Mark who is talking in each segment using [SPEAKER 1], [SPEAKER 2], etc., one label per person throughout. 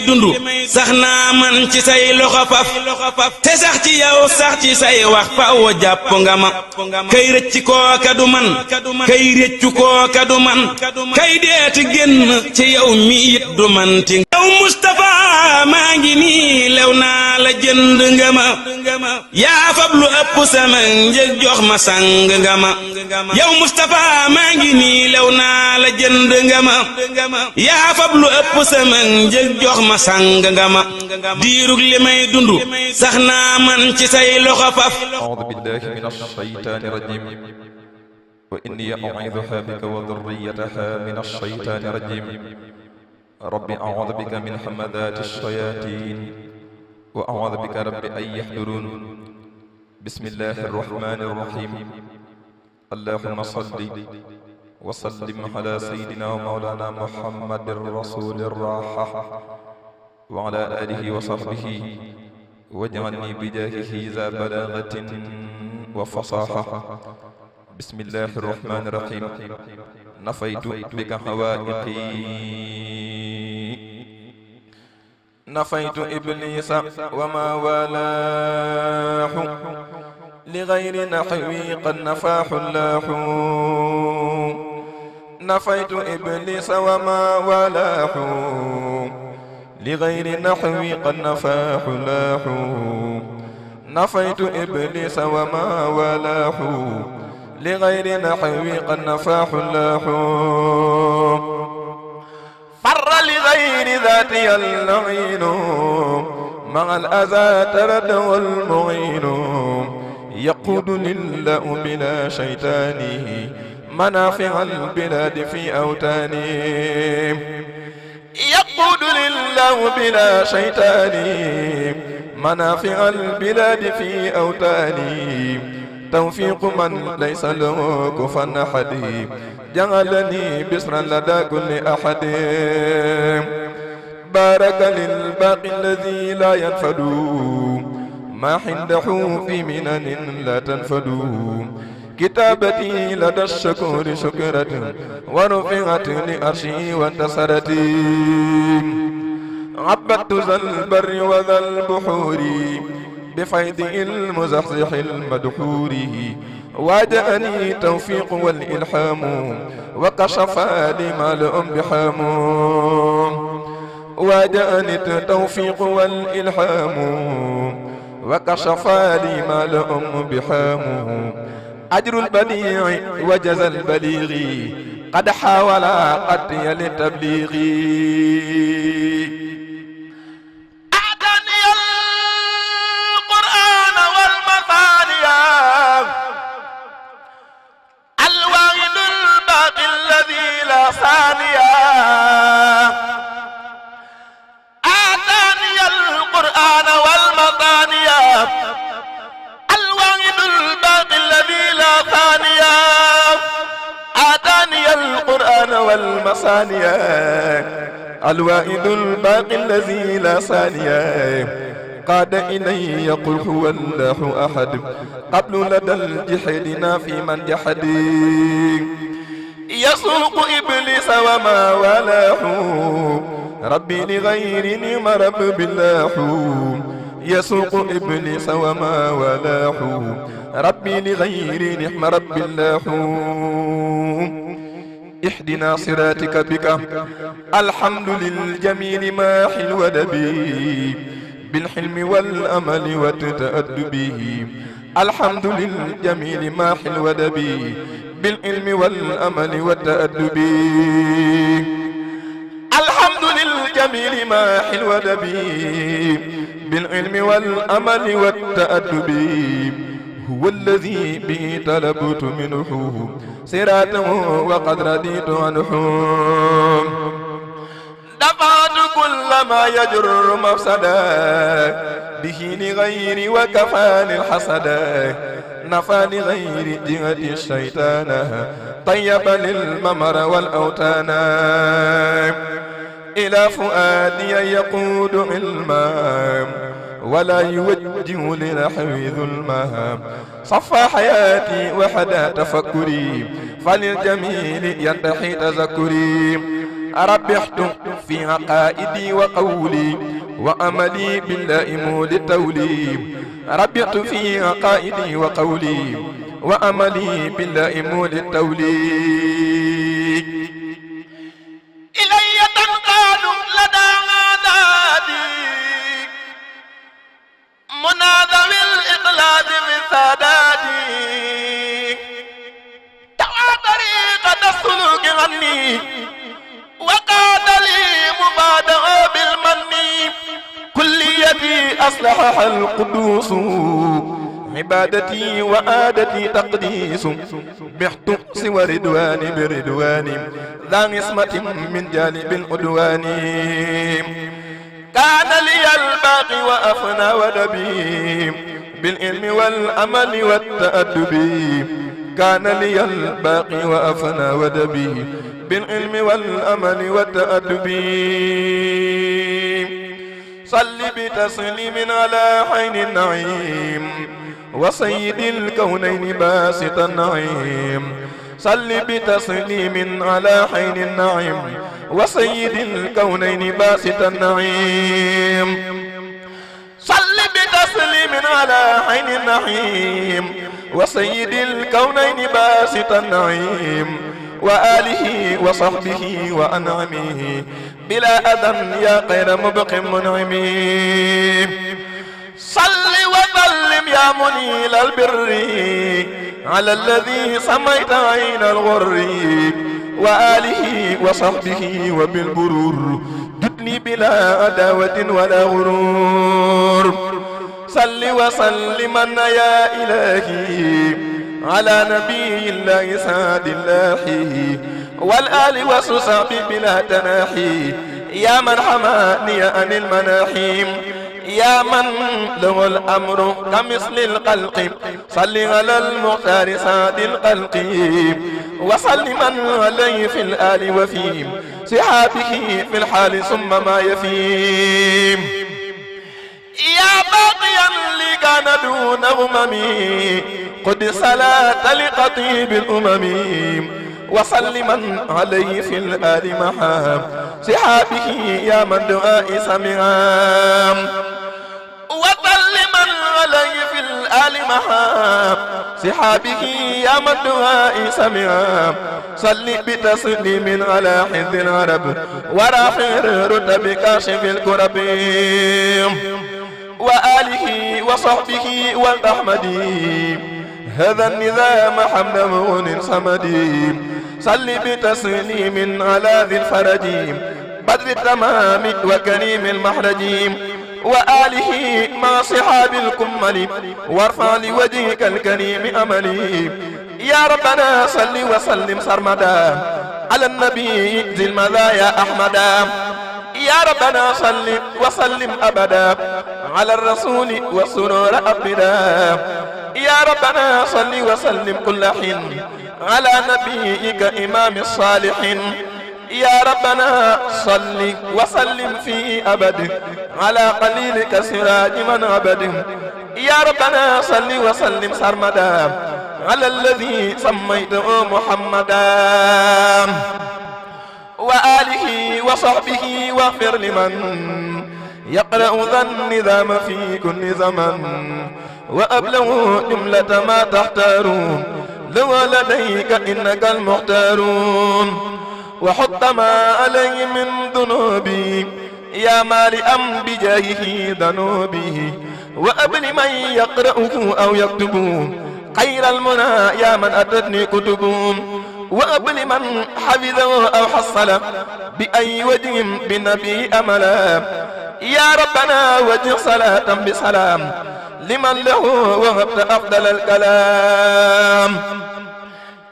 [SPEAKER 1] dundu sax naa man ci say loxo faf te sax ci yow sax ci say wax faw jàpp nga ma kay rëcc kooka du man kay rëccu kooka du man kay deeti génn ci yow mi it du man ti yow Mustafa maa ngi nii lew naa la jënd nga ma yaa fab lu ëpp sama njëg jox ma sang nga ma yow Mustafa maa ngi nii lew naa la jënd nga ma yaa fab lu ëpp sama njëg jox ma sang nga ma diirug li may dundu sax naa man ci say loxo faf
[SPEAKER 2] a'uudu billahi minash shaytaani rajiim wa inni u'iiduhaa bika wa dhurriyyatahaa minash shaytaani rajiim rabbi a'uudu bika min hamazaati shayaatiin wa a'uudu bika rabbi an yahduruun bismillahi rahmaani rahiim allahumma salli wa sallim ala sayyidina wa mawlana muhammadin rasuulir raaha wa ala aalihi wa sahbihi waj'alni bijaahihi za balaagatin wa fasaaha bismillahi rahmaani rahiim nafaytu bika hawaa'iqi nafaytu ibliisa wa maa walaahu li ghayri nahwi qad nafaahu llaahu nafaytu ibliisa wa maa walaahu li ghayri nahwi qad nafaahu llaahu nafaytu ibliisa wa maa walaahu li ghayri nahwi qad nafaahu llaahu farra li ghayri dhaatihi al-la'iinu ma'a al-adhaa taradahu al-mu'iinu yaquudu lillahu bilaa shaytaanihi manaafi'a al-bilaadi fii awtaanihi yaquudu lillahu bilaa shaytaanihi manaafi'a al-bilaadi fii awtaanihi tawfiiqu man laysa lahu kufuwan ahad ja'alanii bisran ladaa kulli ahad baaraka lil-baaqi alladhii laa yanfadu maa 'indahu fii minanin laa tanfadu kitaabatii ladaa ash-shakuuri shukratun wa rufi'at li arshihi wa intasarat عبدت ذا البر وذا البحور بفيض المزحزح المدحور وجاءني توفيق والإلحام وكشف لي ما لهم بحام وجاءني التوفيق والإلحام وكشف لي ما لهم بحام أجر البديع وجزى البليغ قد حاول قتي للتبليغ آتاني القرآن والمثانية الواحد الباقي الذي لا ثانية آتاني القرآن والمثانية الواحد الباقي الذي لا ثانية قاد إلي يقول هو الله أحد قبل لدى الجحد نافي من جحد يسوق إبليس وما والاه ربي لغير نعم رب بالله يسوق إبليس وما والاه ربي لغير نعم رب الله اهدنا صراطك بك الحمد للجميل ماحي الودبي بالحلم والأمل والتأدب الحمد للجميل ماحي الودبي بالعلم والأمل والتأدب الحمد للجميل ماحي الودب بالعلم والأمل والتأدب هو الذي به طلبت منه صراطه وقد رديت عنه دفعت كل ما يجر مفسدا به لغير وكفاني الحسدا نفى لغير جهة الشيطان طيب للممر والأوتان إلى فؤادي يقود علما ولا يوجه لنحو ظلما صفى حياتي وحدا تفكري فللجميل ينتحي تذكري ربحت في عقائدي وقولي وأملي بالله مولد تولي ربحت في عقائدي وقولي وأملي بالله مولد تولي
[SPEAKER 3] إلي تنقاد لدى عاداتي مناذ الإقلاد من ساداتي توى طريقة السلوك عني وقاد لي مبادئ بالمن كليتي أصلحها القدوس عبادتي وآدتي تقديس بحت سوى رضواني بردواني ذا نسمة من جانب العدوان كان لي الباقي وأفنى ودبي بالعلم والأمل والتأدب كان لي الباقي وأفنى ودبي بالعلم والأمل والتأدب صل بتسليم على حين النعيم وسيد الكونين باسط النعيم صل بتسليم على حين النعيم وسيد الكونين باسط النعيم صل بتسليم على حين النعيم وسيد الكونين باسط النعيم وآله وصحبه وأنعمه بلا أذى يا خير مبق منعم صل وسلم يا منيل البر على الذي سميت عين الغر وآله وصحبه وبالبرور جدني بلا عداوة ولا غرور صل وسلم يا إلهي على نبي الله سعد الله والآل وصحب بلا تناحي يا من حماني عن المناحيم يا من له الأمر كمثل القلق صل على المختار سعد القلق وسلما عليه في الآل وفي صحابه في الحال ثم ما يفيم يا باقيا لي كان دون أممي قد صلاة لقطيب الأمم وسلما عليه في الآل محام صحابه يا من دعائي سمعام وسلما عليه في الآل محام صحابه يا من دعائي سمعام صل بتسليم على حذ العرب ورافع رتب كاشف الكرب وآله وصحبه والأحمدي هذا النظام حمد مغن صمدي صل بتسليم على ذي الفرج بدر التمام وكريم المحرج وآله مع صحاب الكمل وارفع لوجهك الكريم أملي يا ربنا صل وسلم سرمدا على النبي ذي المزايا أحمدا يا ربنا صل وسلم أبدا على الرسول والسرور أبدا يا ربنا صل وسلم كل حين على نبيك إمام الصالحين يا ربنا صل وسلم في أبد على قليلك سراج من عبد يا ربنا صل وسلم سرمدا على الذي سميته محمدا وآله وصحبه واغفر لمن يقرأ ذا النظام في كل زمن وأبلغ جملة ما تختارون لو لديك إنك المختارون وحط ما عليه من ذنوبي يا مالئا بجاهه ذنوبه وأبل من يقرأه أو يكتبه خير المنى يا من أتتني كتبه وأبل من حفظه أو حصل بأي وجه بنبي أملا يا ربنا وجه صلاة بسلام لمن له وهبت أفضل الكلام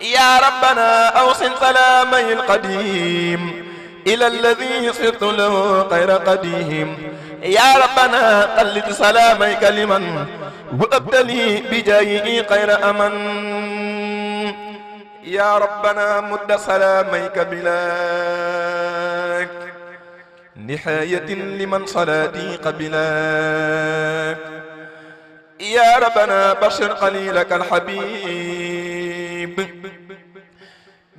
[SPEAKER 3] يا ربنا أوصل سلامي القديم إلى الذي صرت له خير قديم يا ربنا قلد سلاميك لمن وأبتلي بجايه خير أمن يا ربنا مد سلاميك بلاك نهاية لمن صلاتي قبلاك يا ربنا بشر قليلك الحبيب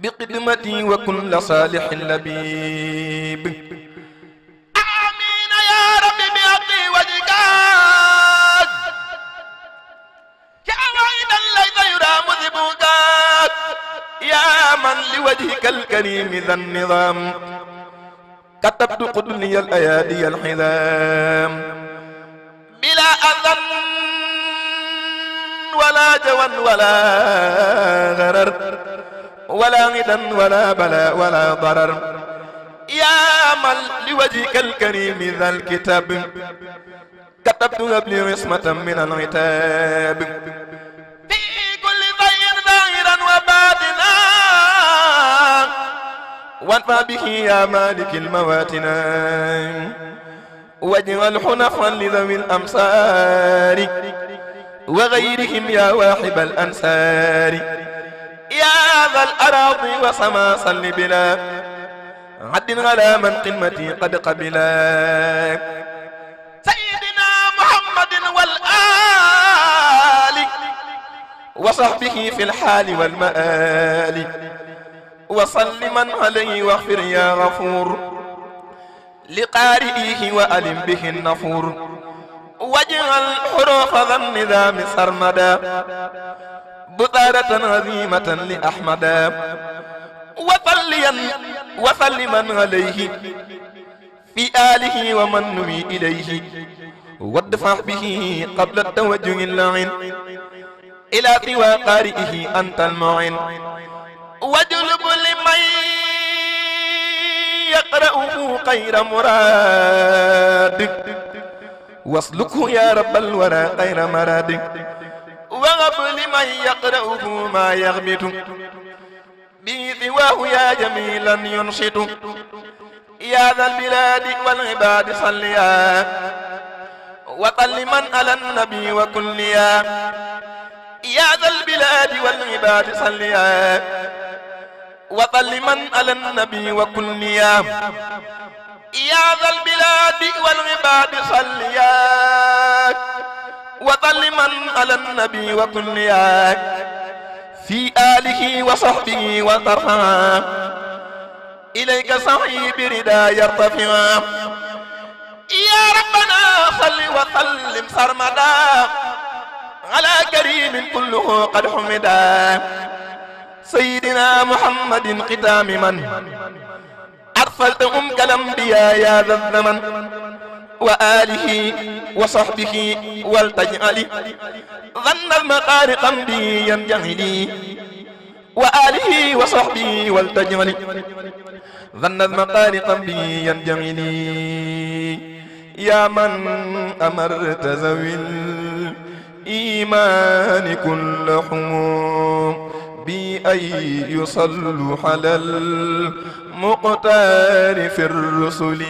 [SPEAKER 3] بقدمتي وكل صالح لبيب آمين يا ربي بحقي وجهك يا واحدا ليس يرى مذبك يا من لوجهك الكريم ذا النظام كتبت قدني الأيادي الحزام بلا أذى ولا جوى ولا غرر ولا غدا ولا بلاء ولا ضرر يا من لوجهك الكريم ذا الكتاب كتبت قبلي عصمة من العتاب في كل خير ظاهرا وباطنا وانفع به يا مالك المواتنا واجعل حنفا لذوي الأمصار وغيرهم يا واحب الأنصار يا ذا الأراضي وسما صل بلا عد على من قمتي قد قبلا سيدنا محمد والآل وصحبه في الحال والمآل وصل من عليه واغفر يا غفور لقارئه وألم به النفور واجعل حروف ذا النظام سرمدا بطارة عظيمة لأحمدا وسلما عليه في آله ومن نوي إليه وادفع به قبل التوجه اللعين إلى سوى قارئه أنت المعين واجلب لمن يقرأه خير مراد واسلكه يا رب الورى خير مراد وغب لمن يقرأه ما يغبط به سواه يا جميلا ينشط يا ذا البلاد والعباد صليا وصل من على النبي وكليا يا ذا البلاد والعباد صليا وصل من على النبي وكليا يا ذا البلاد والعباد صليا وصل من على النبي وكليا في آله وصحبه وترفعا إليك سعي بردا يرتفعا يا ربنا صل وسلم سرمدا على كريم كله قد حمدا سيدنا محمد ختام من أرسلت كالأنبياء يا ذا الزمن وآله وصحبه والتجعل ظن المقارق بي ينجلي وآله وصحبه والتجعل ظن المقارق بي ينجلي يا من أمرت ذوي الإيمان كلهم بأن يصلوا على المقتار في الرسل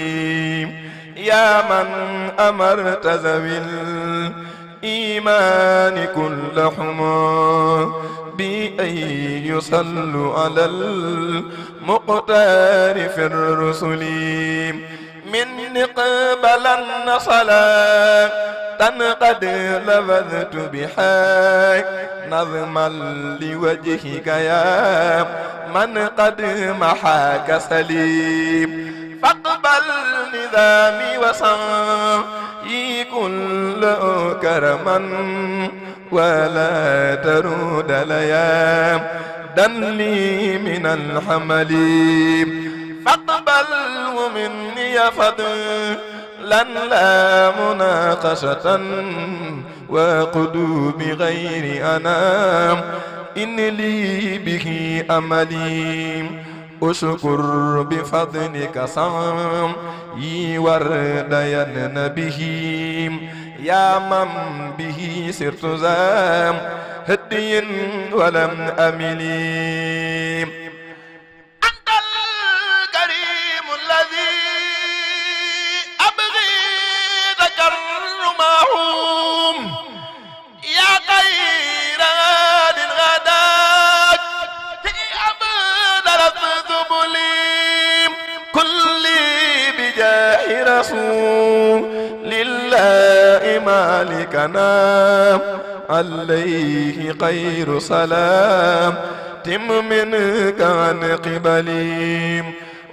[SPEAKER 3] يا من أمرت ذوي الإيمان كلهم بأن يصلوا على المقتار في الرسل من قبلا صلاة قد لفظت بحاك نظما لوجهك يا من قد محاك سليم فاقبل نظامي وصعي كل كرما ولا ترود ليا دني من الحمل فاقبله مني فضلا لا مناقشة وقدوا بغير أنام إن لي به أملي أشكر بفضلك سعي وردين به يا من به سرت زام هدي ولم أملي أنت الكريم الذي أبغي تكرمهم يا خير غاد غداك في أبدل الذبليم كلي بجاه رسول لله مالكنا عليه خير سلام تم منك عن قبلي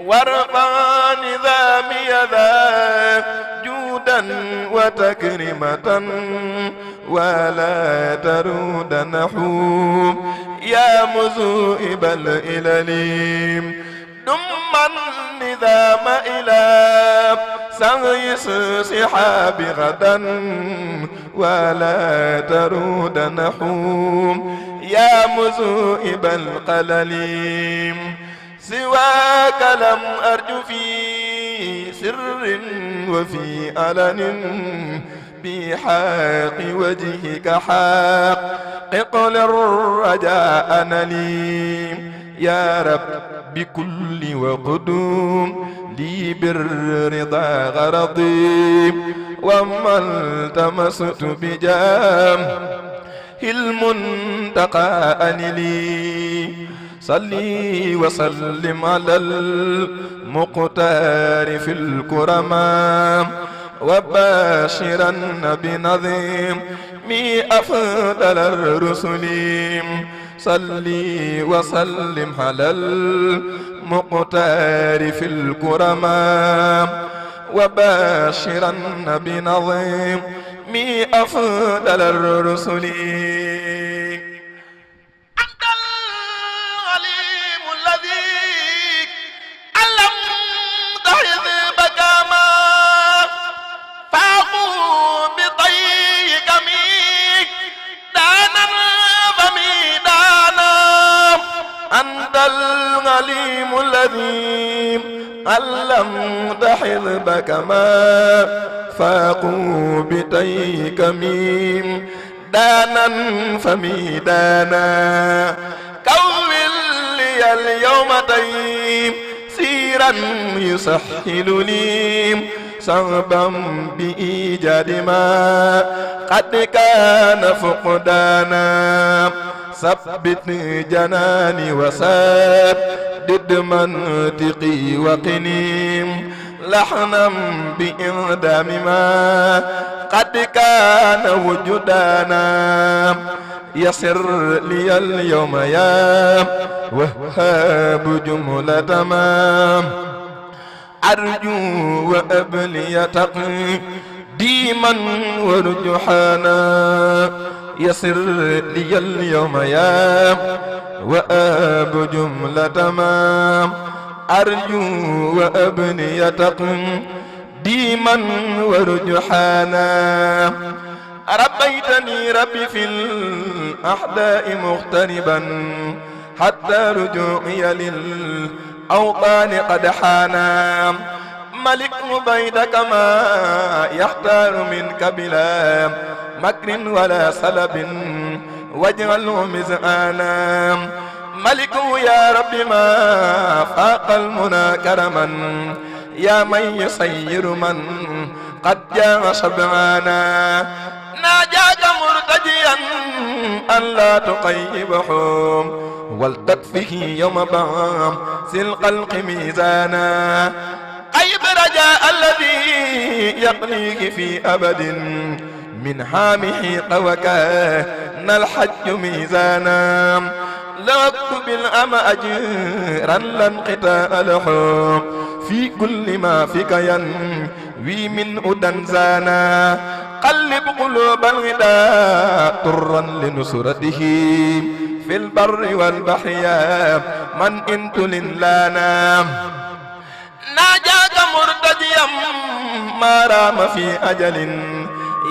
[SPEAKER 3] وارفع نظامي ذا جودا وتكرمة ولا ترود نحو يا مذوئب الإلل دم النظام إلى سغيس سحاب غدا ولا ترود نحو يا مذوئب القلل سواك لم أرج في سر وفي علن بحق وجهك حقق للرجاء نلي يا رب بكل وقدوم لي بالرضا غرضي وما التمست بجام المنتقى أنلي صلي وسلم على المقتار في الكرماء وباشرا بنظيم مي أفضل الرسل صلي وسلم على المقتار في الكرماء وباشرا بنظيم مي أفضل الرسل الغليم الذي علمت حزبك ما فاقوا بتيك ميم دانا فميدانا كون لي اليوم تيم سيرا يسهل لي صعبا بإيجاد ما قد كان فقدانا ثبت جناني وسدد منطقي وقنيم لحنا بإعدام ما قد كان وجدانا يسر لي اليوم يا وهاب جملة ما أرجو وأبلي تقديما ورجحانا يسر لي اليوم يا وأب جملة ما أرجو وأبني تقديما ورجحانا ربيتني ربي في الأحداء مغتربا حتى رجوعي للأوطان قد حانا ملك بيدك ما يختار منك بلا مكر ولا سلب واجعله مزآنا ملك يا رب ما فاق المنى كرما يا من يسير من قد جاء شبعانا ناجاك مرتجيا أن لا تقيبهم ولتكفه يوم بعث الخلق ميزانا قيب رجاء الذي يقليك في أبد من حامه وكان الحج ميزانا لأكتب الأم أجرا لانقطاع لهم في كل ما فيك ينوي من أدن زانا قلب قلوب الغداء طرا لنصرته في البر والبحر يا من انت لنا ناجاك مرتديا ما رام في أجل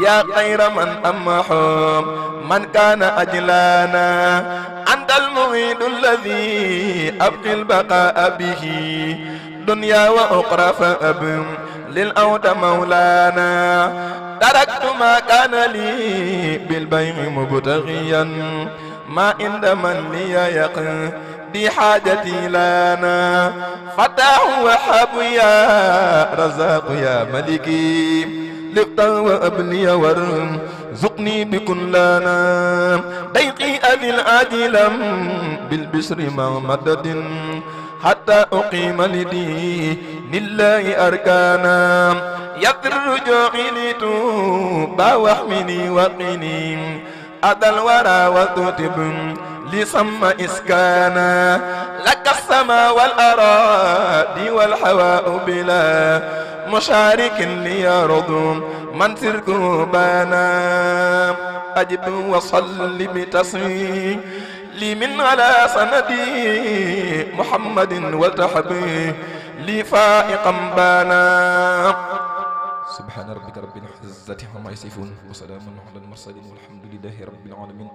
[SPEAKER 3] يا خير من أمحو من كان أجلانا أنت المعيد الذي أبقي البقاء به دنيا وأخرى فأب للأود مولانا تركت ما كان لي بالبيع مبتغيا ما عند من لي يقضي حاجتي لنا فتاه وحاب يا رزاق يا ملكي لقطا وأبني وارزقني بكن لنا ضيقي أذي العاجلا بالبشر مع مدد حتى أقيم لدين الله أركانا يذر رجوعي لتوبى واحمني وقني أذى الورى وتتب لي سم إسكانا لك السماء والأراضي والهواء بلا مشارك لي يرض من سركه بانا أجب وصل بتسمي لي من على سندي محمد والتحبي لي فائقا بانا
[SPEAKER 2] سبحان ربك رب العزة عما يصفون وسلام على المرسلين والحمد لله رب العالمين